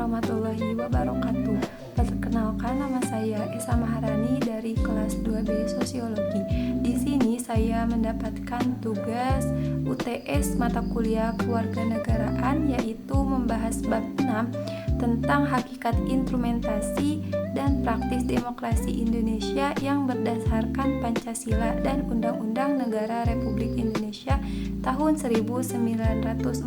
warahmatullahi wabarakatuh. Perkenalkan, nama saya Esa Maharani dari kelas 2B Sosiologi. Di sini saya mendapatkan tugas UTS mata kuliah kewarganegaraan, yaitu membahas bab 6 tentang hakikat instrumentasi dan praktis demokrasi Indonesia yang berdasarkan Pancasila dan Undang-Undang Negara Republik Indonesia tahun 1945.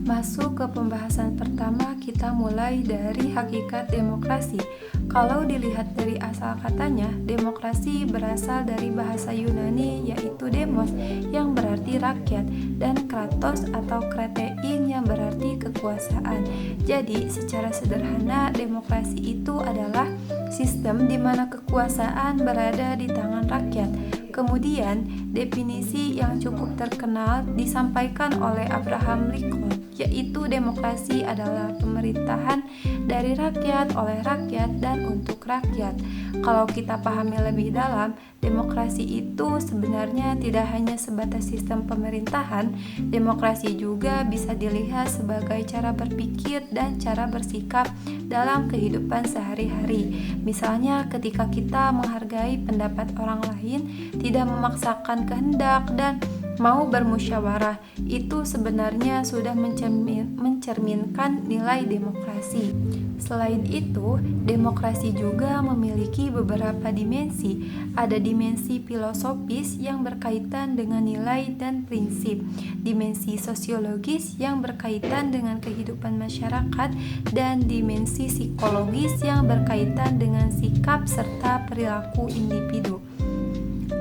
Masuk ke pembahasan pertama, kita mulai dari hakikat demokrasi. Kalau dilihat dari asal katanya, demokrasi berasal dari bahasa Yunani yaitu demos yang berarti rakyat dan kratos atau kretein yang berarti kekuasaan. Jadi secara sederhana demokrasi itu adalah sistem di mana kekuasaan berada di tangan rakyat. Kemudian definisi yang cukup terkenal disampaikan oleh Abraham Lincoln, yaitu demokrasi adalah pemerintahan dari rakyat, oleh rakyat, dan untuk rakyat. Kalau kita pahami lebih dalam, demokrasi itu sebenarnya tidak hanya sebatas sistem pemerintahan. Demokrasi juga bisa dilihat sebagai cara berpikir dan cara bersikap dalam kehidupan sehari-hari. Misalnya ketika kita menghargai pendapat orang lain, tidak memaksakan kehendak, dan mau bermusyawarah, itu sebenarnya sudah mencerminkan nilai demokrasi. Selain itu, demokrasi juga memiliki beberapa dimensi. Ada dimensi filosofis yang berkaitan dengan nilai dan prinsip, dimensi sosiologis yang berkaitan dengan kehidupan masyarakat, dan dimensi psikologis yang berkaitan dengan sikap serta perilaku individu.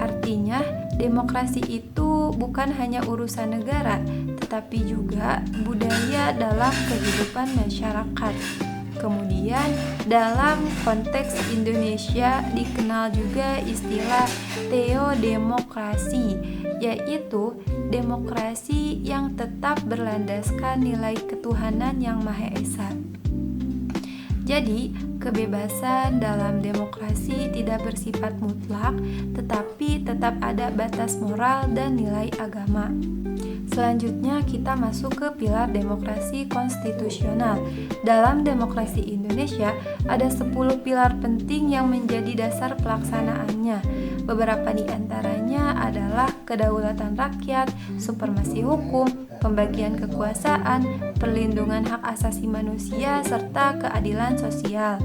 Artinya, demokrasi itu bukan hanya urusan negara, tetapi juga budaya dalam kehidupan masyarakat. Kemudian, dalam konteks Indonesia dikenal juga istilah teodemokrasi, yaitu demokrasi yang tetap berlandaskan nilai ketuhanan yang Maha Esa. Jadi, kebebasan dalam demokrasi tidak bersifat mutlak, tetapi tetap ada batas moral dan nilai agama. Selanjutnya kita masuk ke pilar demokrasi konstitusional. Dalam demokrasi Indonesia ada 10 pilar penting yang menjadi dasar pelaksanaannya. Beberapa di antaranya adalah kedaulatan rakyat, supremasi hukum, pembagian kekuasaan, perlindungan hak asasi manusia, serta keadilan sosial.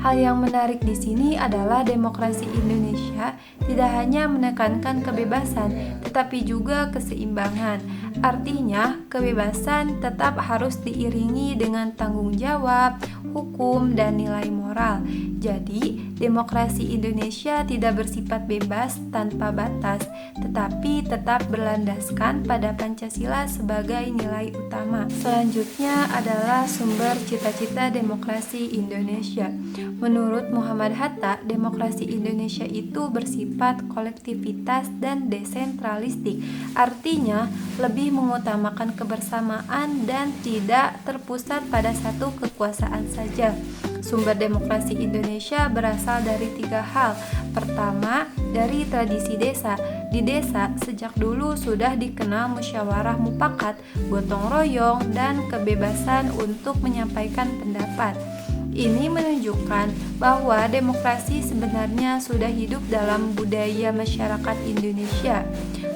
Hal yang menarik di sini adalah demokrasi Indonesia tidak hanya menekankan kebebasan, tetapi juga keseimbangan. Artinya, kebebasan tetap harus diiringi dengan tanggung jawab, hukum, dan nilai moral. Jadi, demokrasi Indonesia tidak bersifat bebas tanpa batas, tetapi tetap berlandaskan pada Pancasila sebagai nilai utama. Selanjutnya adalah sumber cita-cita demokrasi Indonesia. Menurut Muhammad Hatta, demokrasi Indonesia itu bersifat kolektivitas dan desentralistik. Artinya, lebih mengutamakan kebersamaan dan tidak terpusat pada satu kekuasaan saja. Sumber demokrasi Indonesia berasal dari 3 hal. Pertama, dari tradisi desa. Di desa, sejak dulu sudah dikenal musyawarah mufakat, gotong royong, dan kebebasan untuk menyampaikan pendapat. Ini menunjukkan bahwa demokrasi sebenarnya sudah hidup dalam budaya masyarakat Indonesia.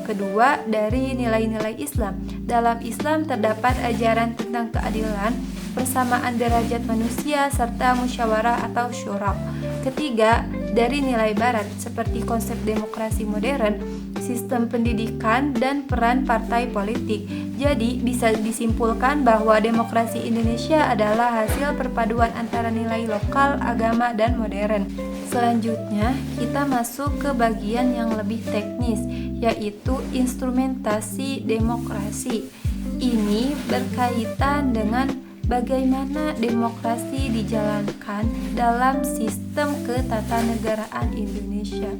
Kedua, dari nilai-nilai Islam. Dalam Islam terdapat ajaran tentang keadilan, persamaan derajat manusia, serta musyawarah atau syura. Ketiga, dari nilai Barat seperti konsep demokrasi modern, sistem pendidikan, dan peran partai politik. Jadi, bisa disimpulkan bahwa demokrasi Indonesia adalah hasil perpaduan antara nilai lokal, agama, dan modern. Selanjutnya, kita masuk ke bagian yang lebih teknis, yaitu instrumentasi demokrasi. Ini berkaitan dengan bagaimana demokrasi dijalankan dalam sistem ketatanegaraan Indonesia.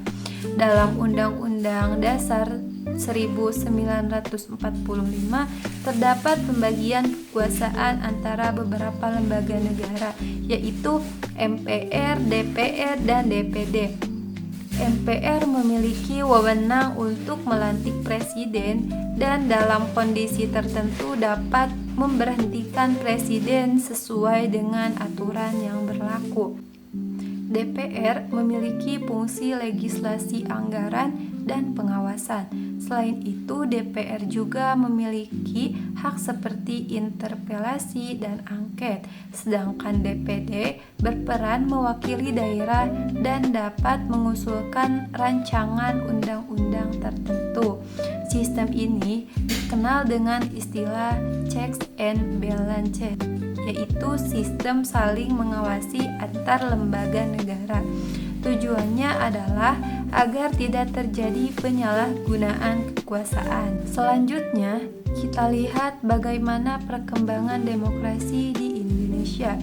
Dalam Undang-Undang Dasar 1945 terdapat pembagian kekuasaan antara beberapa lembaga negara, yaitu MPR, DPR, dan DPD. MPR memiliki wewenang untuk melantik presiden dan dalam kondisi tertentu dapat memberhentikan presiden sesuai dengan aturan yang berlaku. DPR memiliki fungsi legislasi anggaran dan pengawasan. Selain itu, DPR juga memiliki hak seperti interpelasi dan angket, sedangkan DPD berperan mewakili daerah dan dapat mengusulkan rancangan undang-undang tertentu. Sistem ini dikenal dengan istilah checks and balances, yaitu sistem saling mengawasi antar lembaga negara. Tujuannya adalah agar tidak terjadi penyalahgunaan kekuasaan. Selanjutnya, kita lihat bagaimana perkembangan demokrasi di Indonesia.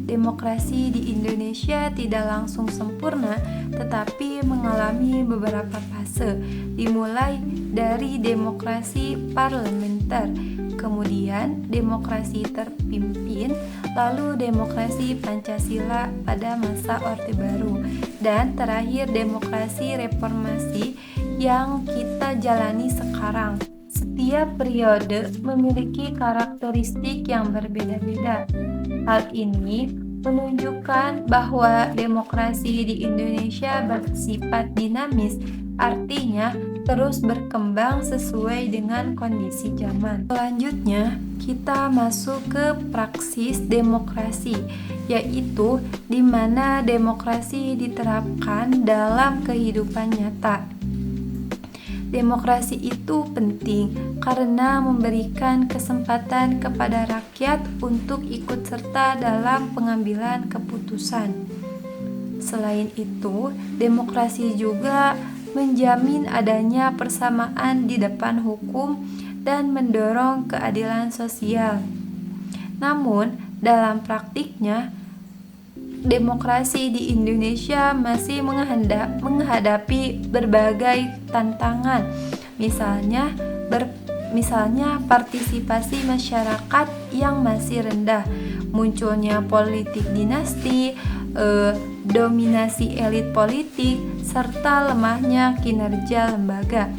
Demokrasi di Indonesia tidak langsung sempurna, tetapi mengalami beberapa fase, dimulai dari demokrasi parlementer, kemudian demokrasi terpimpin, lalu demokrasi Pancasila pada masa Orde Baru, dan terakhir demokrasi reformasi yang kita jalani sekarang. Setiap periode memiliki karakteristik yang berbeda-beda. Hal ini menunjukkan bahwa demokrasi di Indonesia bersifat dinamis, artinya terus berkembang sesuai dengan kondisi zaman. Selanjutnya, kita masuk ke praksis demokrasi, yaitu di mana demokrasi diterapkan dalam kehidupan nyata. Demokrasi itu penting karena memberikan kesempatan kepada rakyat untuk ikut serta dalam pengambilan keputusan. Selain itu, demokrasi juga menjamin adanya persamaan di depan hukum dan mendorong keadilan sosial. Namun, dalam praktiknya, demokrasi di Indonesia masih menghadapi berbagai tantangan, misalnya partisipasi masyarakat yang masih rendah, munculnya politik dinasti, dominasi elit politik, serta lemahnya kinerja lembaga.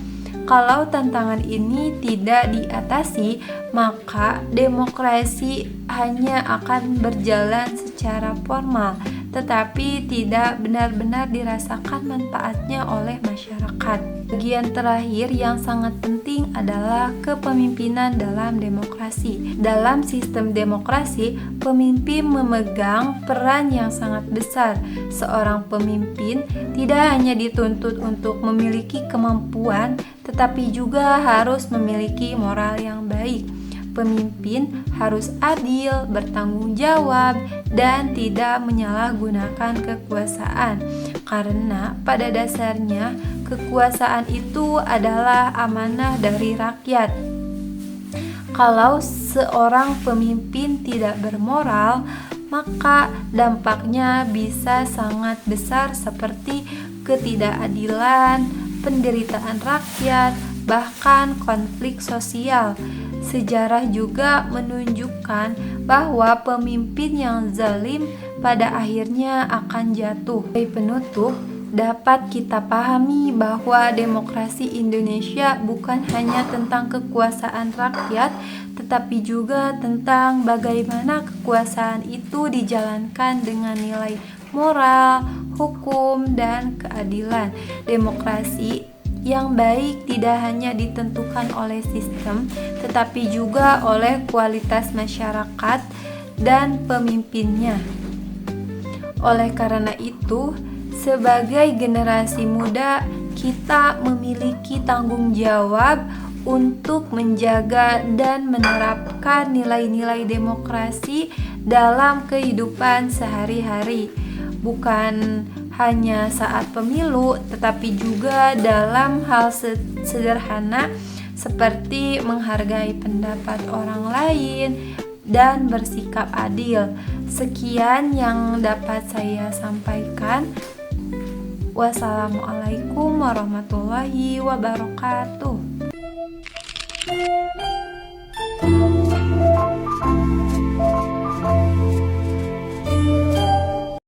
Kalau tantangan ini tidak diatasi, maka demokrasi hanya akan berjalan secara formal, tetapi tidak benar-benar dirasakan manfaatnya oleh masyarakat. Bagian terakhir yang sangat penting adalah kepemimpinan dalam demokrasi. Dalam sistem demokrasi, pemimpin memegang peran yang sangat besar. Seorang pemimpin tidak hanya dituntut untuk memiliki kemampuan, tetapi juga harus memiliki moral yang baik. Pemimpin harus adil, bertanggung jawab, dan tidak menyalahgunakan kekuasaan, karena pada dasarnya kekuasaan itu adalah amanah dari rakyat. Kalau seorang pemimpin tidak bermoral, maka dampaknya bisa sangat besar seperti ketidakadilan, penderitaan rakyat, bahkan konflik sosial. Sejarah juga menunjukkan bahwa pemimpin yang zalim pada akhirnya akan jatuh. Sebagai penutup, dapat kita pahami bahwa demokrasi Indonesia bukan hanya tentang kekuasaan rakyat, tetapi juga tentang bagaimana kekuasaan itu dijalankan dengan nilai moral, hukum, dan keadilan. Demokrasi yang baik tidak hanya ditentukan oleh sistem, tetapi juga oleh kualitas masyarakat dan pemimpinnya. Oleh karena itu, sebagai generasi muda, kita memiliki tanggung jawab untuk menjaga dan menerapkan nilai-nilai demokrasi dalam kehidupan sehari-hari. Bukan hanya saat pemilu, tetapi juga dalam hal sederhana seperti menghargai pendapat orang lain dan bersikap adil. Sekian yang dapat saya sampaikan. Wassalamualaikum warahmatullahi wabarakatuh.